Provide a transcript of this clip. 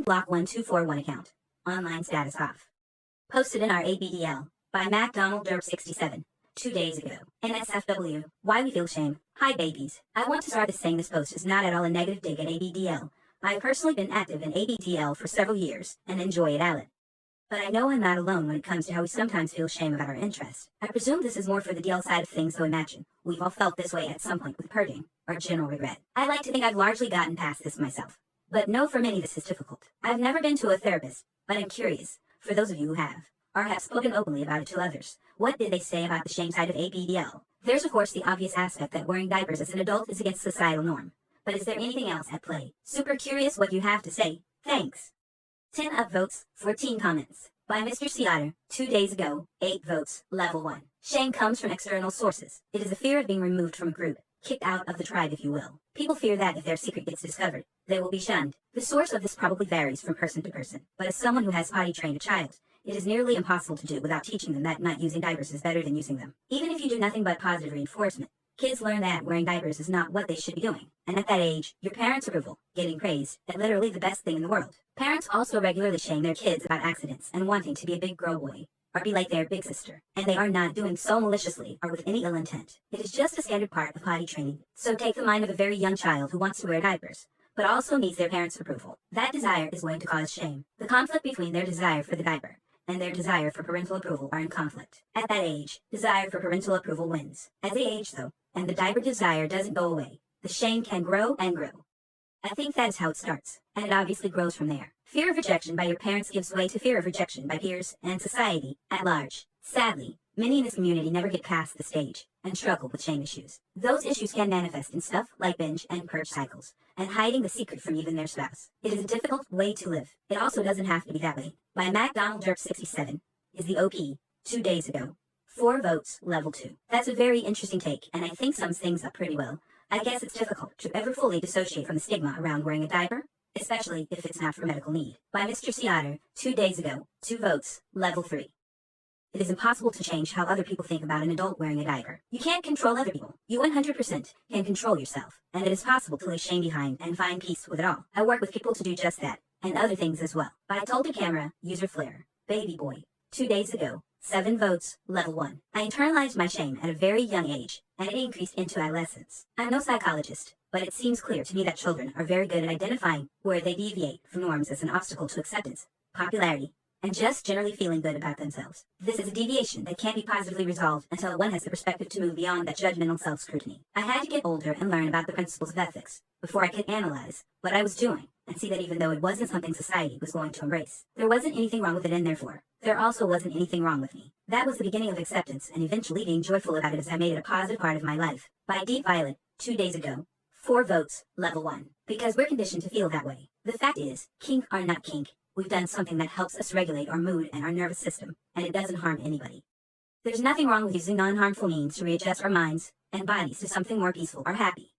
block 1241 account. Online status off. Posted in our ABDL by MacDonald-67 2 days ago. NSFW, why we feel shame. Hi babies. I want to start by saying this post is not at all a negative dig at ABDL. I've personally been active in ABDL for several years and enjoy it a lot. But I know I'm not alone when it comes to how we sometimes feel shame about our interests. I presume this is more for the DL side of things, so imagine we've all felt this way at some point with hurting or general regret. I like to think I've largely gotten past this myself. But no, for many this is difficult. I've never been to a therapist, but I'm curious, for those of you who have, or have spoken openly about it to others, what did they say about the shame side of ABDL? There's of course the obvious aspect that wearing diapers as an adult is against societal norm. But is there anything else at play? Super curious what you have to say. Thanks. 10 upvotes, 14 comments. By Mr. Seatter, 2 days ago, 8 votes, level 1. Shame comes from external sources. It is a fear of being removed from a group, kicked out of the tribe if you will. People fear that if their secret gets discovered, they will be shunned. The source of this probably varies from person to person, but as someone who has potty trained a child, it is nearly impossible to do without teaching them that not using diapers is better than using them. Even if you do nothing but positive reinforcement, kids learn that wearing diapers is not what they should be doing. And at that age, your parents' approval, getting praised, is literally the best thing in the world. Parents also regularly shame their kids about accidents and wanting to be a big girl boy, or be like their big sister. And they are not doing so maliciously or with any ill intent. It is just a standard part of potty training. So take the mind of a very young child who wants to wear diapers, but also needs their parents' approval. That desire is going to cause shame. The conflict between their desire for the diaper and their desire for parental approval are in conflict. At that age, desire for parental approval wins. As they age though, and the diaper desire doesn't go away, the shame can grow and grow. I think that is how it starts, and it obviously grows from there. Fear of rejection by your parents gives way to fear of rejection by peers and society at large. Sadly, many in this community never get past the stage and struggle with shame issues. Those issues can manifest in stuff like binge and purge cycles, and hiding the secret from even their spouse. It is a difficult way to live. It also doesn't have to be that way. By MacDonald-67 is the OP, 2 days ago. 4 votes, level 2. That's a very interesting take, and I think sums things up pretty well. I guess it's difficult to ever fully dissociate from the stigma around wearing a diaper, especially if it's not for medical need. By Mr. Seatter, 2 days ago, 2 votes, level 3. It is impossible to change how other people think about an adult wearing a diaper. You can't control other people. You 100% can control yourself, and it is possible to lay shame behind and find peace with it all. I work with people to do just that, and other things as well. By Told to Camera, User Flare, Baby Boy, 2 days ago, 7 votes, level 1. I internalized my shame at a very young age, and it increased into adolescence. I'm no psychologist, but it seems clear to me that children are very good at identifying where they deviate from norms as an obstacle to acceptance, popularity, and just generally feeling good about themselves. This is a deviation that can't be positively resolved until one has the perspective to move beyond that judgmental self-scrutiny. I had to get older and learn about the principles of ethics before I could analyze what I was doing and see that even though it wasn't something society was going to embrace, there wasn't anything wrong with it, and therefore, there also wasn't anything wrong with me. That was the beginning of acceptance and eventually being joyful about it as I made it a positive part of my life. By Deep Violet, 2 days ago, 4 votes, level 1. Because we're conditioned to feel that way. The fact is, kink or not kink, we've done something that helps us regulate our mood and our nervous system, and it doesn't harm anybody. There's nothing wrong with using non-harmful means to readjust our minds and bodies to something more peaceful or happy.